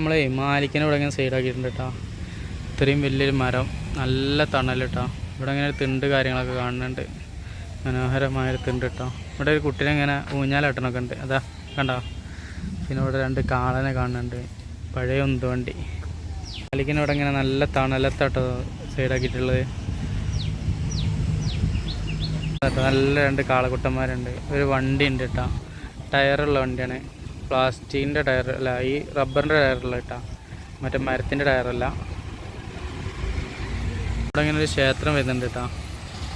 നമ്മളെ മാലിക്കിനെ ഇവിടെ ഇങ്ങനെ സൈഡാക്കിയിട്ടുണ്ട് കേട്ടോ. ഇത്രയും വലിയൊരു മരം, നല്ല തണൽ കേട്ടോ. ഇവിടെ ഇങ്ങനെ തിണ്ട് കാര്യങ്ങളൊക്കെ കാണുന്നുണ്ട്, മനോഹരമായൊരു തിണ്ട് കേട്ടോ. ഇവിടെ ഒരു കുട്ടീനെ ഇങ്ങനെ ഊഞ്ഞാലാട്ടണമൊക്കെ ഉണ്ട്, അതാ കണ്ടോ. പിന്നെ ഇവിടെ 2 കാളനെ കാണുന്നുണ്ട്, പഴയ ഉന്തുവണ്ടി. മാലിക്കിന് ഇവിടെ ഇങ്ങനെ നല്ല തണലത്താട്ടോ സൈഡാക്കിയിട്ടുള്ളത്. നല്ല 2 കാളക്കുട്ടന്മാരുണ്ട്, ഒരു വണ്ടി ഉണ്ട് കേട്ടോ. ടയറുള്ള വണ്ടിയാണ്, പ്ലാസ്റ്റിക്കിൻ്റെ ടയർ അല്ല, ഈ റബ്ബറിൻ്റെ ടയറുള്ള കേട്ടോ, മറ്റേ മരത്തിൻ്റെ ടയറല്ല. ഇവിടെ ഇങ്ങനെ ഒരു ക്ഷേത്രം വരുന്നുണ്ട് കേട്ടോ.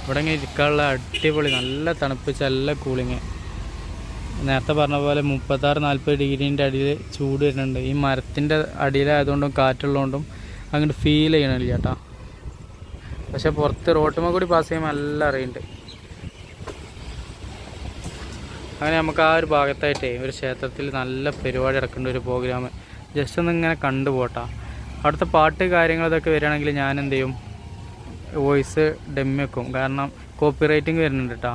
ഇവിടെ ഇങ്ങനെ ഇരിക്കാനുള്ള അടിപൊളി, നല്ല തണുപ്പിച്ച് നല്ല കൂളിങ്. നേരത്തെ പറഞ്ഞ പോലെ 36-40 ഡിഗ്രീൻ്റെ അടിയിൽ ചൂട് വരുന്നുണ്ട്. ഈ മരത്തിൻ്റെ അടിയിലായതുകൊണ്ടും കാറ്റുള്ളതുകൊണ്ടും അങ്ങോട്ട് ഫീൽ ചെയ്യണില്ല കേട്ടോ. പക്ഷെ പുറത്ത് റോട്ടുമ്മ കൂടി പാസ് ചെയ്യുമ്പോൾ നല്ല അറിയുന്നുണ്ട്. അങ്ങനെ നമുക്ക് ആ ഒരു ഭാഗത്തായിട്ടേ ഒരു ക്ഷേത്രത്തിൽ നല്ല പരിപാടി നടക്കേണ്ട ഒരു പ്രോഗ്രാം ജസ്റ്റ് ഒന്ന് ഇങ്ങനെ കണ്ടുപോട്ടാ. അവിടുത്തെ പാട്ട് കാര്യങ്ങൾ ഇതൊക്കെ വരികയാണെങ്കിൽ ഞാൻ എന്ത് ചെയ്യും, വോയിസ് ഡെമ്മി വെക്കും. കാരണം കോപ്പി റൈറ്റിംഗ് വരുന്നുണ്ട് കേട്ടോ.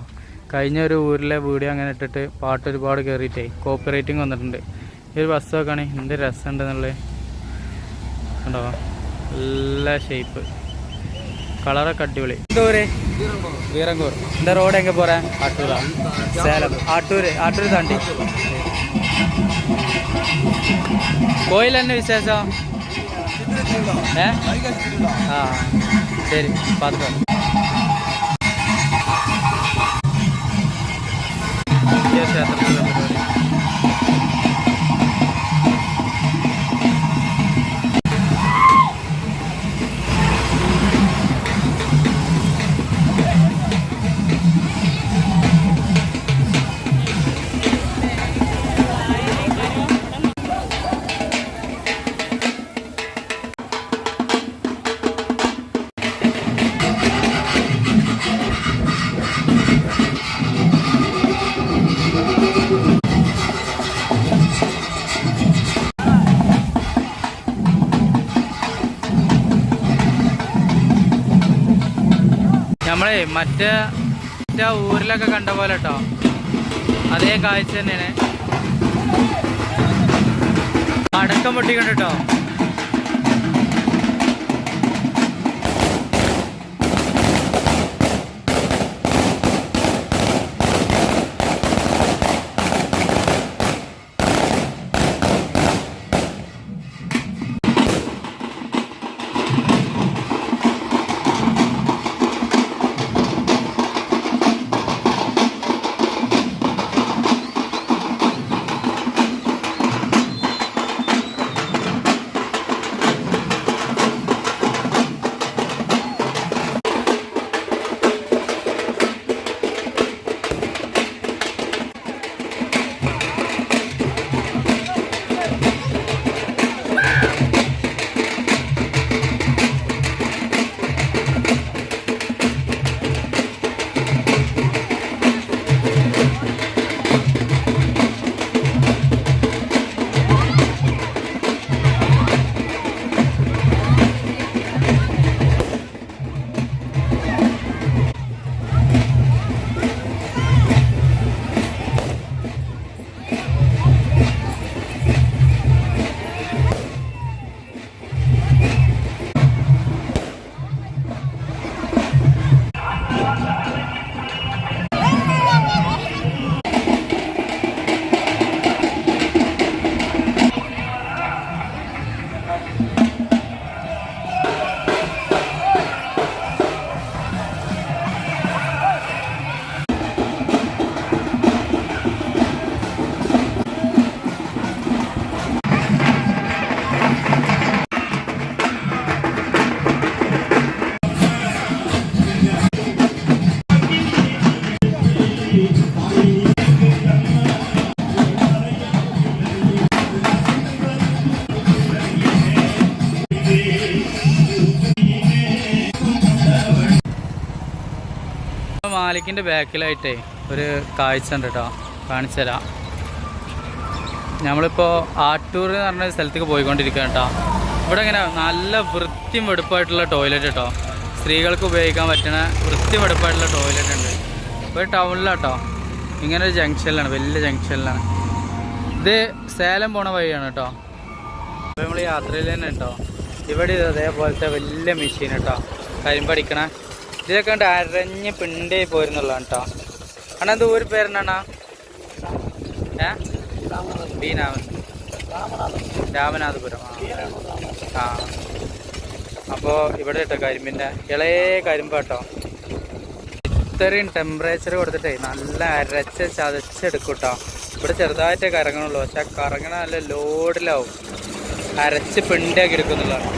കഴിഞ്ഞ ഒരു ഊരിലെ വീഡിയോ അങ്ങനെ ഇട്ടിട്ട് പാട്ട് ഒരുപാട് കയറിയിട്ടേ കോപ്പി റൈറ്റിംഗ് വന്നിട്ടുണ്ട്. ഈ ഒരു ബസ് നോക്കുകയാണെങ്കിൽ എന്ത് രസമുണ്ടെന്നുള്ളത് കണ്ടോ, നല്ല ഷേപ്പ്, കളറൊക്കെ അടിപൊളി. എന്തോരെ വീരങ്കൂർ இந்த ரோடு எங்கே போகிறேன்? ஆட்டூரா? சேலம். ஆட்டூர் தாண்டி. கோயில் என்ன விசேஷம்? ஆ சரி, பார்த்துட்டு നമ്മളെ മറ്റേ ഊരിലൊക്കെ കണ്ട പോലെ കേട്ടോ, അതേ കാഴ്ച തന്നെയാണ്. അടക്കം പൊട്ടിക്കണ്ട കേട്ടോ. മാലിക്കിൻ്റെ ബാക്കിലായിട്ടേ ഒരു കാഴ്ച ഉണ്ട് കേട്ടോ, കാണിച്ചു തരാം. നമ്മളിപ്പോൾ ആട്ടൂർ എന്ന് പറഞ്ഞ സ്ഥലത്തേക്ക് പോയിക്കൊണ്ടിരിക്കുക കേട്ടോ. ഇവിടെ ഇങ്ങനെ നല്ല വൃത്തിയും വെടുപ്പായിട്ടുള്ള ടോയ്ലറ്റ് കേട്ടോ, സ്ത്രീകൾക്ക് ഉപയോഗിക്കാൻ പറ്റുന്ന വൃത്തിയും വെടുപ്പായിട്ടുള്ള ടോയ്ലറ്റ് ഉണ്ട്. ഇപ്പോൾ ടൗണിലാട്ടോ, ഇങ്ങനെ ഒരു ജംഗ്ഷനിലാണ്, വലിയ ജംഗ്ഷനിലാണ്. ഇത് സേലം പോണ വഴിയാണ് കേട്ടോ. അപ്പോൾ നമ്മൾ യാത്രയിൽ തന്നെ ഉണ്ടോ ഇവിടെ അതേപോലത്തെ വലിയ മെഷീൻ കേട്ടോ കരിമ്പടിക്കണ ഇതൊക്കെ കണ്ട് അരഞ്ഞ് പിണ്ടേ പോരുന്നുള്ളതാണ് കേട്ടോ അണ്ണാ എന്ത് ഊര് പേരെന്നാ ബീനാമൻ രാമനാഥപുരം ആ അപ്പോൾ ഇവിടെ കേട്ടോ കരിമ്പിൻ്റെ ഇളയ കരിമ്പ് കേട്ടോ ഇത്രയും ടെമ്പറേച്ചർ കൊടുത്തിട്ടേ നല്ല അരച്ച് ചതച്ചെടുക്കും കേട്ടോ ഇവിടെ ചെറുതായിട്ടേ കറങ്ങണുള്ളൂ പക്ഷെ കറങ്ങണ നല്ല ലോഡിലാവും അരച്ച് പിണ്ടിയാക്കി എടുക്കുന്നുള്ളതാണ്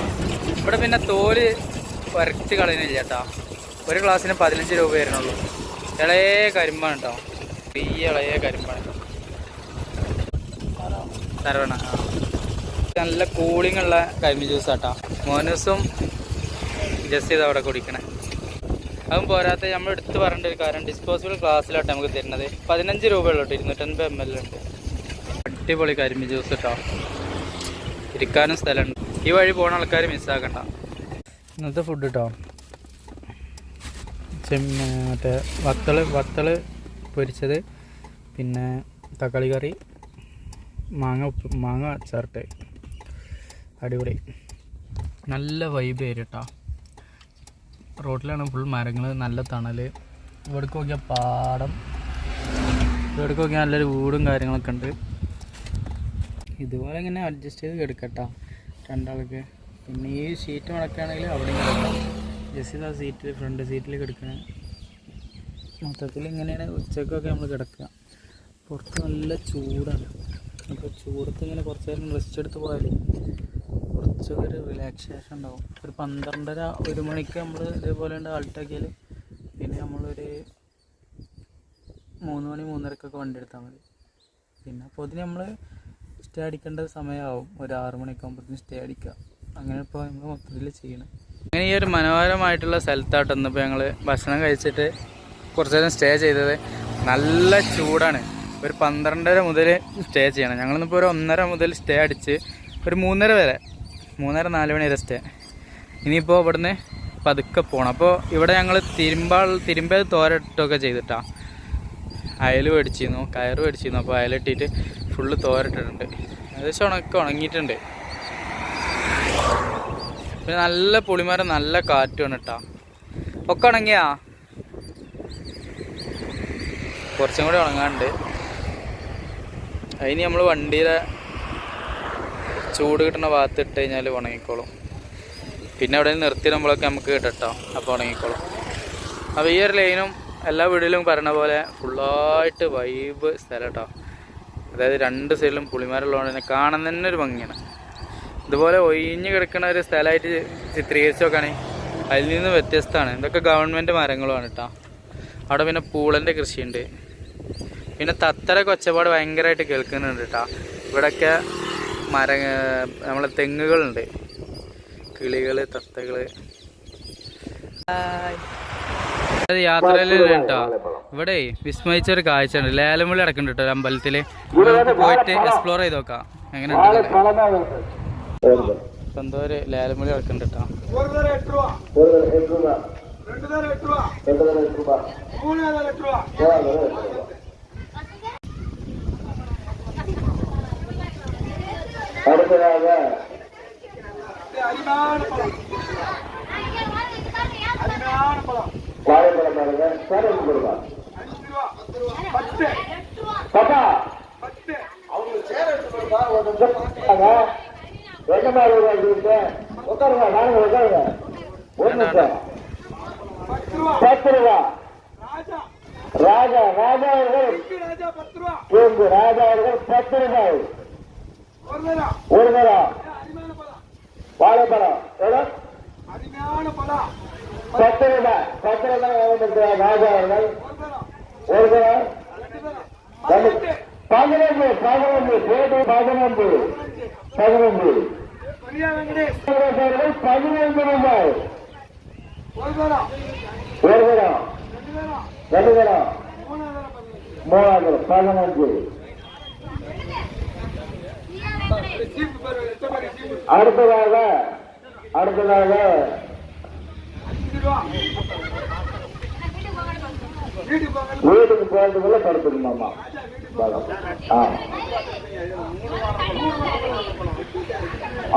ഇവിടെ പിന്നെ തോല് വരച്ച് കളയുന്നില്ല കേട്ടോ ഒരു ഗ്ലാസ്സിന് 15 രൂപ വരുന്നുള്ളൂ ഇളയ കരിമ്പാണ് കേട്ടോ ഈ ഇളയ കരിമ്പാണ് തരവണ നല്ല കൂളിംഗ് ഉള്ള കരിമ്പ് ജ്യൂസ് കേട്ടോ മോനൂസും ജസ്റ്റ് ചെയ്ത് അവിടെ കുടിക്കണേ അതും പോരാത്ത നമ്മൾ എടുത്ത് പറയേണ്ട ഒരു കാര്യം ഡിസ്പോസിബിൾ ഗ്ലാസ്സിലാട്ടോ നമുക്ക് തരുന്നത് 15 രൂപയുള്ളൂ 250 ml ഉണ്ട് അടിപൊളി കരിമ്പ് ജ്യൂസ് കേട്ടോ ഇരിക്കാനും സ്ഥലമുണ്ട് ഈ വഴി പോകുന്ന ആൾക്കാർ മിസ്സാക്കണ്ട ഇന്നത്തെ ഫുഡ് കേട്ടോ മറ്റേ വത്തള് പൊരിച്ചത് പിന്നെ തക്കാളി കറി മാങ്ങ ചേർട്ട് അടിപൊളി നല്ല വൈബ് ഏരിയ കേട്ടോ റോഡിലാണ് ഫുൾ മരങ്ങൾ നല്ല തണൽ ഇവിടേക്ക് നോക്കിയാൽ പാടം ഇവിടേക്ക് നോക്കിയാൽ നല്ലൊരു വീടും കാര്യങ്ങളൊക്കെ ഉണ്ട് ഇതുപോലെ ഇങ്ങനെ അഡ്ജസ്റ്റ് ചെയ്ത് കിടക്കട്ടോ രണ്ടാൾക്ക് പിന്നെ ഈ സീറ്റ് മുടക്കുകയാണെങ്കിൽ അവിടെയും കിടക്കാം ജസ്റ്റ് ആ സീറ്റിൽ ഫ്രണ്ട് സീറ്റിൽ കിടക്കണേ മൊത്തത്തിൽ ഇങ്ങനെയാണ് ഉച്ചക്കൊക്കെ നമ്മൾ കിടക്കുക പുറത്ത് നല്ല ചൂടാണ് അപ്പോൾ ചൂടത്ത് ഇങ്ങനെ കുറച്ച് നേരം റെസ്റ്റ് എടുത്ത് പോയാലേ കുറച്ചൊക്കെ ഒരു റിലാക്സേഷൻ ഉണ്ടാവും ഒരു 12:30 1 മണിക്ക് നമ്മൾ ഇതേപോലെ ഉണ്ട് ആൾട്ടാക്കിയാൽ പിന്നെ നമ്മളൊരു 3 മണി 3:30 വണ്ടി എടുത്താൽ മതി പിന്നെ അപ്പോൾ അതിന് നമ്മൾ സ്റ്റേ അടിക്കേണ്ട സമയമാവും ഒരു 6 മണിയൊക്കെ ആകുമ്പോഴത്തേന് സ്റ്റേ അടിക്കുക അങ്ങനെ ഇപ്പോൾ നമ്മൾ മൊത്തത്തിൽ ചെയ്യണം അങ്ങനെ ഈ ഒരു മനോഹരമായിട്ടുള്ള സ്ഥലത്തായിട്ടൊന്നും ഇപ്പോൾ ഞങ്ങൾ ഭക്ഷണം കഴിച്ചിട്ട് കുറച്ച് നേരം സ്റ്റേ ചെയ്തത് നല്ല ചൂടാണ് ഒരു 12:30 മുതൽ സ്റ്റേ ചെയ്യണം ഞങ്ങളിന്നിപ്പോൾ ഒരു 1:30 മുതൽ സ്റ്റേ അടിച്ച് ഒരു 3:30 വരെ 3:30 4 മണി വരെ സ്റ്റേ ഇനിയിപ്പോൾ ഇവിടുന്ന് പതുക്കെ പോകണം അപ്പോൾ ഇവിടെ ഞങ്ങൾ തിരുമ്പ തോരട്ടൊക്കെ ചെയ്തിട്ടാണ് അയൽ മേടിച്ചിരുന്നു കയറ് മേടിച്ചിരുന്നു അപ്പോൾ അയലിട്ടിട്ട് ഫുള്ള് തോരട്ടിട്ടുണ്ട് ഏകദേശം ഉണങ്ങിയിട്ടുണ്ട് പിന്നെ നല്ല പുളിമരം നല്ല കാറ്റുമാണ് കേട്ടോ ഒക്കെ ഉണങ്ങിയാ കുറച്ചും കൂടി ഉണങ്ങാണ്ട് അതിന് നമ്മൾ വണ്ടിയുടെ ചൂട് കിട്ടുന്ന ഭാഗത്ത് ഇട്ട് കഴിഞ്ഞാൽ ഉണങ്ങിക്കോളും പിന്നെ അവിടെ നിർത്തിയിടുമ്പോഴൊക്കെ നമുക്ക് കിട്ടട്ടോ അപ്പോൾ ഉണങ്ങിക്കോളും അപ്പോൾ ഈ ഒരു ലൈനും എല്ലാ വീടിലും പറഞ്ഞ പോലെ ഫുള്ളായിട്ട് വൈബ് സ്ഥലം കേട്ടോ അതായത് 2 സൈഡിലും പുളിമരമുള്ളതുകൊണ്ട് തന്നെ കാണാൻ തന്നെ ഒരു ഭംഗിയാണ് ഇതുപോലെ ഒഴിഞ്ഞ് കിടക്കുന്ന ഒരു സ്ഥലമായിട്ട് ചിത്രീകരിച്ച് നോക്കുകയാണെങ്കിൽ അതിൽ നിന്ന് വ്യത്യസ്തമാണ് ഇതൊക്കെ ഗവൺമെൻറ് മരങ്ങളുമാണ് കേട്ടോ അവിടെ പിന്നെ പൂളൻ്റെ കൃഷിയുണ്ട് പിന്നെ തത്തരൊക്കെ ഒച്ചപ്പാട് ഭയങ്കരമായിട്ട് കേൾക്കുന്നുണ്ട് കേട്ടോ ഇവിടെയൊക്കെ നമ്മളെ തെങ്ങുകളുണ്ട് കിളികൾ തത്തകൾ അത് യാത്രയിൽ കേട്ടോ ഇവിടെ വിസ്മയിച്ചൊരു കാഴ്ച ഉണ്ട് ലേലമുള്ളി അടക്കുന്നുണ്ട് കേട്ടോ ഒരു അമ്പലത്തിൽ പോയിട്ട് എക്സ്പ്ലോർ ചെയ്ത് നോക്കാം എങ്ങനെ എന്തോ ഒരു ലേലമുള്ളി അടക്കുന്നുണ്ട് കേട്ടോ அடுத்ததாக வாழைப்பழம் பாருங்க சார் என்ன கொடுப்பா 10 பத்தா அவங்க சேர் எடுத்து கொடுப்பா ஒரு நிமிஷம் என்ன மாதிரி இருக்கு உட்காருங்க நானுங்க உட்காருங்க ஒரு நிமிஷம் 10 ரூபா ராஜா ராஜா அவர்கள் ராஜா அவர்கள் 10 ரூபாய் ஒரு நேரம் வாழைப்பழம் எவ்வளோ 10 ரூபாய் 10 ரூபாய் ராஜா அவர்கள் ஒரு நேரம் 11 11 போட்டு 11 11 15 ரூபாய் ஒரு நேரம் 2 நேரம் 3 15 அடுத்ததாக வீட்டுக்கு போறதுக்குள்ள படுத்துக்கணுமாமா.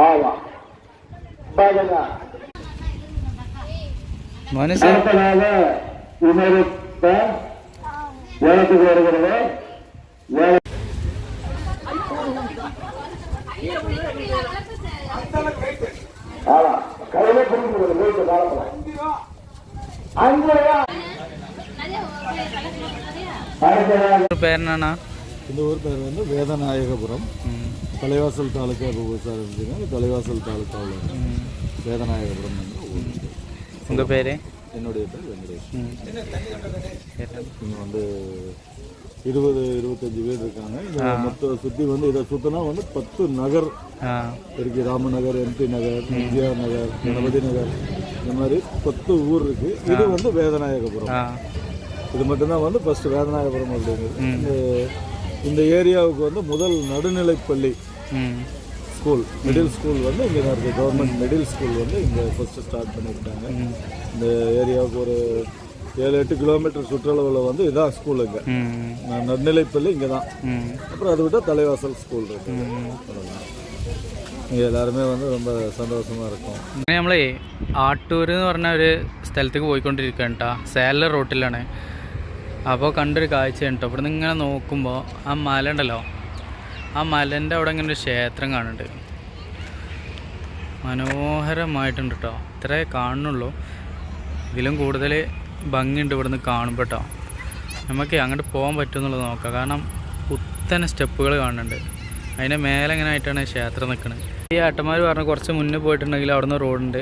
ஆமா பாருங்க. மனுஷன் அடுத்ததாக இன்னொரு வேலைக்கு வருகிறது. கையில புரிஞ்சுக்கிறது வீட்டு காலத்துல 5 ரூபா. பேருனா இந்த ஊர் பேர் வந்து வேதநாயகபுரம். தலைவாசல் தாலுக்கா விவசாயம் இருந்துச்சுன்னா தலைவாசல் தாலுக்காவில் வேதநாயகபுரம் ஊர். உங்கள் பேர்? என்னுடைய பேர் வெங்கடேஷ். இங்கே வந்து 20-25 வீடு இருக்காங்க. இந்த மொத்த சுற்றி வந்து இதை சுற்றினா வந்து 10 நகர் இருக்கு. ராமநகர், MP நகர், எம்ஜிஆர் நகர், கணபதி நகர், இந்த மாதிரி 10 ஊர் இருக்கு. இது வந்து வேதநாயகபுரம். இது மட்டும்தான் வந்து ஃபர்ஸ்ட் வேதநாயகபுரம் அப்படிங்கிறது. இந்த ஏரியாவுக்கு வந்து முதல் நடுநிலைப்பள்ளி ஸ்கூல், மிடில் ஸ்கூல் வந்து இங்கே தான் இருக்குது. கவர்மெண்ட் மிடில் ஸ்கூல் வந்து இங்கே ஃபர்ஸ்ட் ஸ்டார்ட் பண்ணியிருக்காங்க. இந்த ஏரியாவுக்கு ஒரு 7-8 கிலோமீட்டர் சுற்றளவில் வந்து இதான் ஸ்கூல். இங்கே நடுநிலைப்பள்ளி இங்கே தான். அப்புறம் அதை விட்டால் தலைவாசல் ஸ்கூல் இருக்கு. இங்கே എല്ലാവരുമേ வந்து ரொம்ப സന്തോഷமாக இருக்கும். നമ്മൾ ആട്ടൂർ എന്ന് പറഞ്ഞ ഒരു സ്ഥലത്തേക്ക് പോയിക്കൊണ്ടിരിക്കുകയാണ് കേട്ടോ. സേലർ റോട്ടിലാണ്. അപ്പോൾ കണ്ടൊരു കാഴ്ചയാണ് കേട്ടോ. ഇവിടെ നിന്ന് ഇങ്ങനെ നോക്കുമ്പോൾ ആ മല ഉണ്ടല്ലോ, ആ മലേൻ്റെ അവിടെ ഇങ്ങനെ ഒരു ക്ഷേത്രം കാണുന്നുണ്ട്. മനോഹരമായിട്ടുണ്ട് കേട്ടോ. ഇത്രേ കാണുന്നുള്ളൂ. ഇതിലും കൂടുതൽ ഭംഗിയുണ്ട് ഇവിടുന്ന് കാണുമ്പോൾ കേട്ടോ. നമുക്ക് അങ്ങോട്ട് പോകാൻ പറ്റുമെന്നുള്ളത് നോക്കാം. കാരണം കുത്തനെ സ്റ്റെപ്പുകൾ കാണുന്നുണ്ട്. അതിൻ്റെ മേലെ എങ്ങനെ ആയിട്ടാണ് ക്ഷേത്രം നിൽക്കുന്നത്. ഈ ഏട്ടന്മാർ പറഞ്ഞ് കുറച്ച് മുന്നേ പോയിട്ടുണ്ടെങ്കിൽ അവിടുന്ന് റോഡുണ്ട്.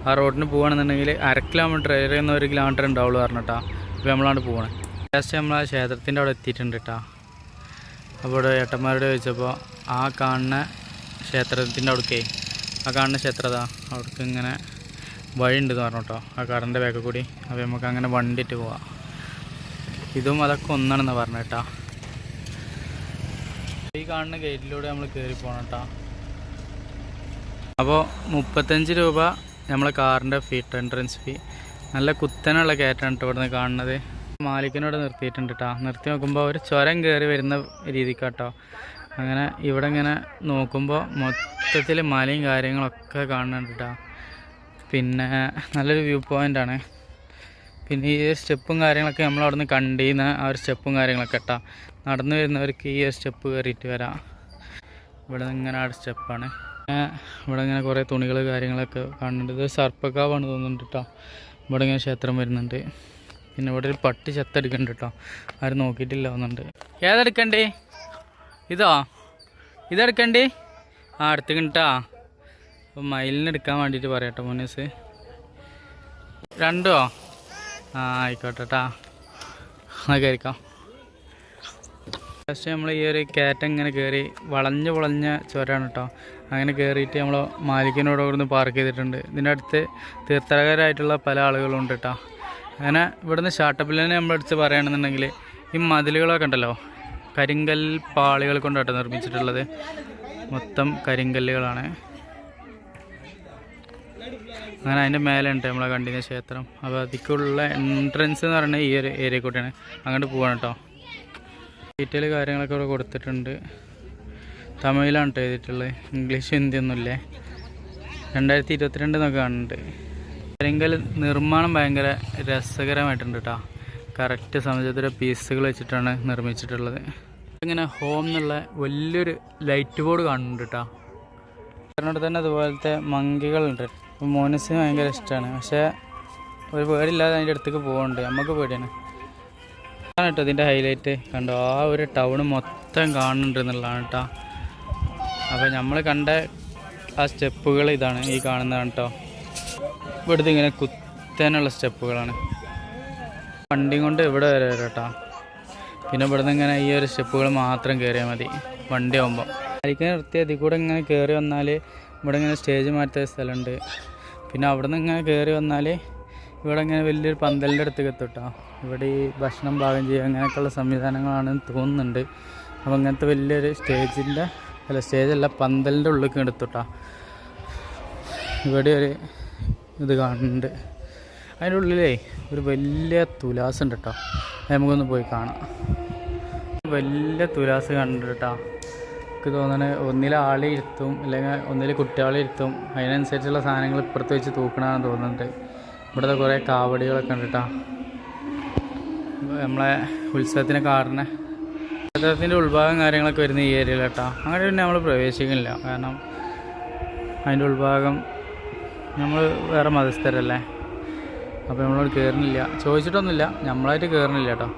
ആ റോഡിന് പോകുകയാണെന്നുണ്ടെങ്കിൽ 1/2 കിലോമീറ്റർ ഏറിയെന്ന് 1 കിലോമീറ്റർ ഉണ്ടാവുള്ളൂ പറഞ്ഞിട്ടാ. അപ്പോൾ നമ്മളാണ് പോകണേ. ലാസ്റ്റ് നമ്മൾ ആ ക്ഷേത്രത്തിൻ്റെ അവിടെ എത്തിയിട്ടുണ്ട് കേട്ടോ. അപ്പോൾ ഏട്ടന്മാരോട് ചോദിച്ചപ്പോൾ ആ കാണുന്ന ക്ഷേത്രത്തിൻ്റെ അവിടേക്കേ, ആ കാണുന്ന ക്ഷേത്രതാ അവിടേക്ക് ഇങ്ങനെ വഴി ഉണ്ടെന്ന് പറഞ്ഞു കേട്ടോ. ആ കടൻ്റെ ബാക്കിൽ കൂടി. അപ്പോൾ നമുക്ക് അങ്ങനെ വണ്ടിയിട്ട് പോവാം. ഇതും അതൊക്കെ ഒന്നാണെന്ന് പറഞ്ഞു കേട്ടോ. ഈ കാണുന്ന ഗേറ്റിലൂടെ നമ്മൾ കയറി പോകണം കേട്ടോ. അപ്പോൾ 35 രൂപ നമ്മളെ കാറിൻ്റെ ഫീ, എൻട്രൻസ് ഫീ. നല്ല കുത്തനുള്ള കയറ്റാണ് കേട്ടോ ഇവിടുന്ന് കാണുന്നത്. മാലിക്കിനോട് നിർത്തിയിട്ടുണ്ട് കേട്ടോ. നിർത്തി നോക്കുമ്പോൾ ഒരു ചുരം കയറി വരുന്ന രീതിക്കാട്ടോ. അങ്ങനെ ഇവിടെ ഇങ്ങനെ നോക്കുമ്പോൾ മൊത്തത്തിൽ മലയും കാര്യങ്ങളൊക്കെ കാണുന്നുണ്ട് കേട്ടോ. പിന്നെ നല്ലൊരു വ്യൂ പോയിൻ്റാണ്. പിന്നെ ഈ സ്റ്റെപ്പും കാര്യങ്ങളൊക്കെ നമ്മൾ അവിടെ നിന്ന് കണ്ടിരുന്ന ആ ഒരു സ്റ്റെപ്പും കാര്യങ്ങളൊക്കെ കേട്ടോ. നടന്നു വരുന്നവർക്ക് ഈ ഒരു സ്റ്റെപ്പ് കയറിയിട്ട് വരാം. ഇവിടെ നിന്ന് ഇങ്ങനെ ആ സ്റ്റെപ്പാണ്. ഇവിടെ ഇങ്ങനെ കുറേ തുണികൾ കാര്യങ്ങളൊക്കെ കാണുന്നുണ്ട്. ഇത് സർപ്പക്കാവാണ് തോന്നുന്നുണ്ട് കേട്ടോ. ഇവിടെ ഇങ്ങനെ ക്ഷേത്രം വരുന്നുണ്ട്. പിന്നെ ഇവിടെ ഒരു പട്ടി ചത്തെടുക്കുന്നുണ്ട് കേട്ടോ. ആരും നോക്കിയിട്ടില്ല തോന്നുന്നുണ്ട്. ഏതെടുക്കണ്ടേ? ഇതോ? ഇതെടുക്കണ്ടേ? ആ എടുത്തുകിട്ടാ. അപ്പോൾ മയിലിന് എടുക്കാൻ വേണ്ടിയിട്ട് പറയാട്ടോ മോനീസ്. 2 ആ ആയിക്കോട്ടെ കേട്ടോ. ആ കയറിക്കാം. ഫസ്റ്റ് നമ്മൾ ഈ ഒരു കയറ്റം ഇങ്ങനെ കയറി വളഞ്ഞ് പൊളഞ്ഞ ചുരമാണ് കേട്ടോ. അങ്ങനെ കയറിയിട്ട് നമ്മൾ മാലിക്കിനോട് ഇവിടുന്ന് പാർക്ക് ചെയ്തിട്ടുണ്ട്. ഇതിൻ്റെ അടുത്ത് തീർത്ഥാടകരായിട്ടുള്ള പല ആളുകളും ഉണ്ട് കേട്ടോ. അങ്ങനെ ഇവിടുന്ന് ഷാട്ടപ്പിലിനെ നമ്മളടുത്ത് പറയുകയാണെന്നുണ്ടെങ്കിൽ ഈ മതിലുകളൊക്കെ ഉണ്ടല്ലോ, കരിങ്കൽ പാളികൾ കൊണ്ടാട്ടോ നിർമ്മിച്ചിട്ടുള്ളത്. മൊത്തം കരിങ്കല്ലുകളാണ്. അങ്ങനെ അതിൻ്റെ മേലെ ഉണ്ട് നമ്മളെ കണ്ടിന്യ ക്ഷേത്രം. അപ്പോൾ അതിക്കുള്ള എൻട്രൻസ് എന്ന് പറയുന്നത് ഈ ഒരു ഏരിയ കൂട്ടിയാണ്. അങ്ങോട്ട് പോവാണ് കേട്ടോ. ഡീറ്റെയിൽ കാര്യങ്ങളൊക്കെ ഇവിടെ കൊടുത്തിട്ടുണ്ട്. തമിഴിലാണ് കേട്ടോ എഴുതിയിട്ടുള്ളത്. ഇംഗ്ലീഷ് ഹിന്ദിയൊന്നുമില്ലേ. 2022 എന്നൊക്കെ കാണുന്നുണ്ട്. കരിങ്കൽ നിർമ്മാണം ഭയങ്കര രസകരമായിട്ടുണ്ട് കേട്ടോ. കറക്റ്റ് സമയത്തിലെ പീസുകൾ വെച്ചിട്ടാണ് നിർമ്മിച്ചിട്ടുള്ളത്. ഇങ്ങനെ ഹോം എന്നുള്ള വലിയൊരു ലൈറ്റ് ബോർഡ് കാണുന്നുണ്ട് കേട്ടോ. അതിനോട് തന്നെ അതുപോലത്തെ മങ്കികളുണ്ട്. മോനസിന് ഭയങ്കര ഇഷ്ടമാണ്. പക്ഷേ ഒരു പേടില്ലാതെ അതിൻ്റെ അടുത്തേക്ക് പോകുന്നുണ്ട്. നമുക്ക് പേടിയാണ് കേട്ടോ. ഇതിൻ്റെ ഹൈലൈറ്റ് കണ്ടോ, ആ ഒരു ടൗൺ മൊത്തം കാണുന്നുണ്ട് എന്നുള്ളതാണ് കേട്ടോ. അപ്പോൾ നമ്മൾ കണ്ട ആ സ്റ്റെപ്പുകൾ ഇതാണ്, ഈ കാണുന്നതാണ് കേട്ടോ. ഇവിടുത്തെ ഇങ്ങനെ കുത്താനുള്ള സ്റ്റെപ്പുകളാണ്. വണ്ടി കൊണ്ട് ഇവിടെ വരെ കേട്ടോ. പിന്നെ ഇവിടുന്ന് ഇങ്ങനെ ഈ ഒരു സ്റ്റെപ്പുകൾ മാത്രം കയറിയാൽ മതി വണ്ടി ആകുമ്പോൾ. ആയിരിക്കും നിർത്തി അതിൽ കൂടെ ഇങ്ങനെ കയറി വന്നാൽ ഇവിടെ ഇങ്ങനെ സ്റ്റേജ് മാറ്റുന്ന സ്ഥലമുണ്ട്. പിന്നെ അവിടെ നിന്ന് ഇങ്ങനെ കയറി വന്നാൽ ഇവിടെ ഇങ്ങനെ വലിയൊരു പന്തലിൻ്റെ അടുത്തേക്ക് എത്തും കേട്ടോ. ഇവിടെ ഈ ഭക്ഷണം പാകം ചെയ്യുക അങ്ങനെയൊക്കെയുള്ള സംവിധാനങ്ങളാണെന്ന് തോന്നുന്നുണ്ട്. അപ്പോൾ അങ്ങനത്തെ വലിയൊരു സ്റ്റേജല്ല പന്തലിൻ്റെ ഉള്ളിലേക്ക് എടുത്തു കേട്ടോ. ഇവിടെ ഒരു ഇത് കാണുന്നുണ്ട്. അതിൻ്റെ ഉള്ളിലേ ഒരു വലിയ തുലാസ് ഉണ്ട് കേട്ടോ. നമുക്കൊന്ന് പോയി കാണാം. വലിയ തുലാസ് കണ്ടിട്ട് കേട്ടോ. എനിക്ക് തോന്നുന്നത് ഒന്നിൽ ആളെ ഇരുത്തും, അല്ലെങ്കിൽ ഒന്നിൽ കുട്ടികളെ ഇരുത്തും. അതിനനുസരിച്ചുള്ള സാധനങ്ങൾ ഇപ്പുറത്ത് വെച്ച് തൂക്കണമെന്ന് തോന്നുന്നുണ്ട്. ഇവിടുത്തെ കുറേ കാവടികളൊക്കെ ഉണ്ട് കേട്ടോ. നമ്മളെ ഉത്സവത്തിന് കാറിന് ക്ഷേത്രത്തിൻ്റെ ഉൾഭാഗം കാര്യങ്ങളൊക്കെ വരുന്ന ഈ ഏരിയയിൽ കേട്ടോ. അങ്ങനെ പിന്നെ നമ്മൾ പ്രവേശിക്കുന്നില്ല. കാരണം അതിൻ്റെ ഉൾഭാഗം നമ്മൾ വേറെ മതസ്ഥരല്ലേ, അപ്പോൾ നമ്മളോട് കയറുന്നില്ല. ചോദിച്ചിട്ടൊന്നുമില്ല, നമ്മളായിട്ട് കയറുന്നില്ല കേട്ടോ.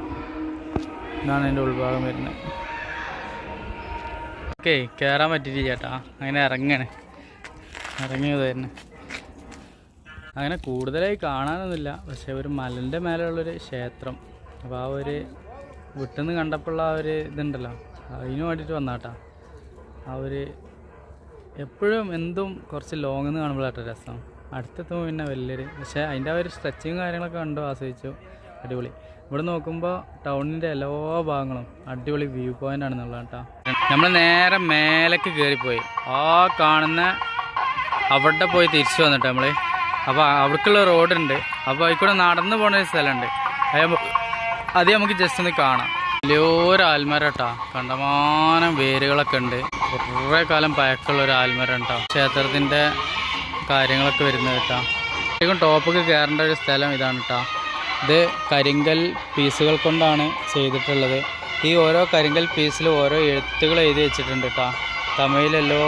ഇതാണ് അതിൻ്റെ ഉൾഭാഗം വരുന്നത്. ഓക്കെ, കയറാൻ പറ്റിയിട്ടില്ല ചേട്ടാ. അങ്ങനെ ഇറങ്ങിയത് തന്നെ. അങ്ങനെ കൂടുതലായി കാണാനൊന്നുമില്ല. പക്ഷേ ഒരു മലൻ്റെ മേലെയുള്ളൊരു ക്ഷേത്രം. അപ്പോൾ ആ ഒരു വിട്ടുനിന്ന് കണ്ടപ്പോഴുള്ള ആ ഒരു ഇതുണ്ടല്ലോ, അതിന് വേണ്ടിയിട്ട് വന്നാട്ടാ. ആ ഒരു എപ്പോഴും എന്തും കുറച്ച് ലോങ്ങിൽ നിന്ന് കാണുമ്പോഴാട്ടോ രസം. അടുത്തെത്തുമ്പോൾ പിന്നെ വലിയൊരു, പക്ഷേ അതിൻ്റെ ആ ഒരു സ്ട്രെച്ചിങ് കാര്യങ്ങളൊക്കെ കണ്ടു ആസ്വദിച്ചു. അടിപൊളി. ഇവിടെ നോക്കുമ്പോൾ ടൗണിൻ്റെ എല്ലാ ഭാഗങ്ങളും അടിപൊളി വ്യൂ പോയിൻ്റ് ആണെന്നുള്ളത് കേട്ടോ. നമ്മൾ നേരെ മേലേക്ക് കയറിപ്പോയി. ആ കാണുന്ന അവിടെ പോയി തിരിച്ചു വന്നിട്ട് നമ്മൾ, അപ്പോൾ അവിടേക്കുള്ള റോഡുണ്ട്. അപ്പോൾ അതിൽക്കൂടെ നടന്നു പോകുന്ന ഒരു സ്ഥലമുണ്ട്. അത് നമുക്ക് ജസ്റ്റ് ഒന്ന് കാണാം. വലിയൊരു ആൽമരം കേട്ടോ. കണ്ടമാനം വേരുകളൊക്കെ ഉണ്ട്. കുറേ കാലം പഴക്കമുള്ള ഒരു ആൽമരം കേട്ടോ. ക്ഷേത്രത്തിൻ്റെ കാര്യങ്ങളൊക്കെ വരുന്നത് കേട്ടോ. ശരിക്കും ടോപ്പൊക്കെ കയറേണ്ട ഒരു സ്ഥലം ഇതാണ് കേട്ടോ. ഇത് കരിങ്കൽ പീസുകൾ കൊണ്ടാണ് ചെയ്തിട്ടുള്ളത്. ഈ ഓരോ കരിങ്കൽ പീസിലും ഓരോ എഴുത്തുകൾ എഴുതി വെച്ചിട്ടുണ്ട് കേട്ടോ. തമിഴിലെല്ലോ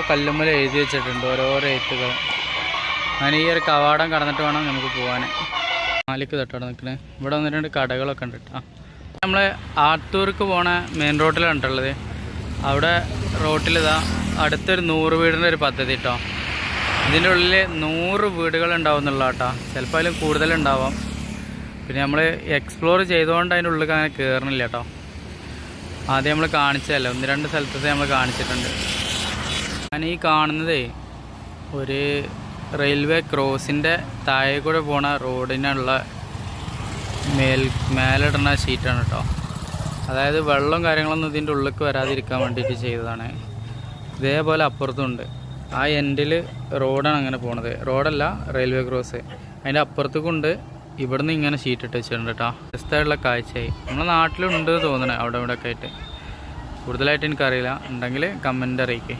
കല്ലുമ്മൽ എഴുതി വെച്ചിട്ടുണ്ട് ഓരോരോ എഴുത്തുകൾ. അങ്ങനെ ഈ ഒരു കവാടം കടന്നിട്ട് വേണം നമുക്ക് പോകാൻ. മാലിക്ക് തൊട്ടവിടെ നിൽക്കുന്നത്. ഇവിടെ 1-2 കടകളൊക്കെ ഉണ്ട് കേട്ടോ. നമ്മൾ ആത്തൂർക്ക് പോണ മെയിൻ റോഡിലാണ് കണ്ടുള്ളത്. അവിടെ റോട്ടിലിതാ അടുത്തൊരു 100 വീടിൻ്റെ ഒരു പദ്ധതി കേട്ടോ. ഇതിൻ്റെ ഉള്ളിൽ 100 വീടുകളുണ്ടാവും എന്നുള്ള കേട്ടോ. ചിലപ്പോൾ അതിലും കൂടുതലുണ്ടാവാം. പിന്നെ നമ്മൾ എക്സ്പ്ലോർ ചെയ്തുകൊണ്ട് അതിൻ്റെ ഉള്ളിൽ അങ്ങനെ കയറണില്ല കേട്ടോ. ആദ്യം നമ്മൾ കാണിച്ചതല്ല, 1-2 സ്ഥലത്തെ നമ്മൾ കാണിച്ചിട്ടുണ്ട്. ഞാൻ ഈ കാണുന്നതേ ഒരു റെയിൽവേ ക്രോസിൻ്റെ താഴെ കൂടെ പോണ റോഡിനുള്ള മേലിടുന്ന ഷീറ്റാണ് കേട്ടോ. അതായത് വെള്ളം കാര്യങ്ങളൊന്നും ഇതിൻ്റെ ഉള്ളിലേക്ക് വരാതിരിക്കാൻ വേണ്ടിയിട്ട് ചെയ്തതാണ്. ഇതേപോലെ അപ്പുറത്തുണ്ട്. ആ എൻഡിൽ റോഡാണ് അങ്ങനെ പോണത്. റോഡല്ല, റെയിൽവേ ക്രോസ്. അതിൻ്റെ അപ്പുറത്തേക്കുണ്ട്. ഇവിടുന്ന് ഇങ്ങനെ ഷീറ്റ് ഇട്ട് വെച്ചിട്ടുണ്ട് കേട്ടോ. ജസ്റ്റായിട്ടുള്ള കാഴ്ചയായി. നമ്മുടെ നാട്ടിലുണ്ട് തോന്നണേ അവിടെ ഇവിടെ ഒക്കെ ആയിട്ട്. കൂടുതലായിട്ട് എനിക്കറിയില്ല. ഉണ്ടെങ്കിൽ കമൻ്റ് അറിയിക്കേ.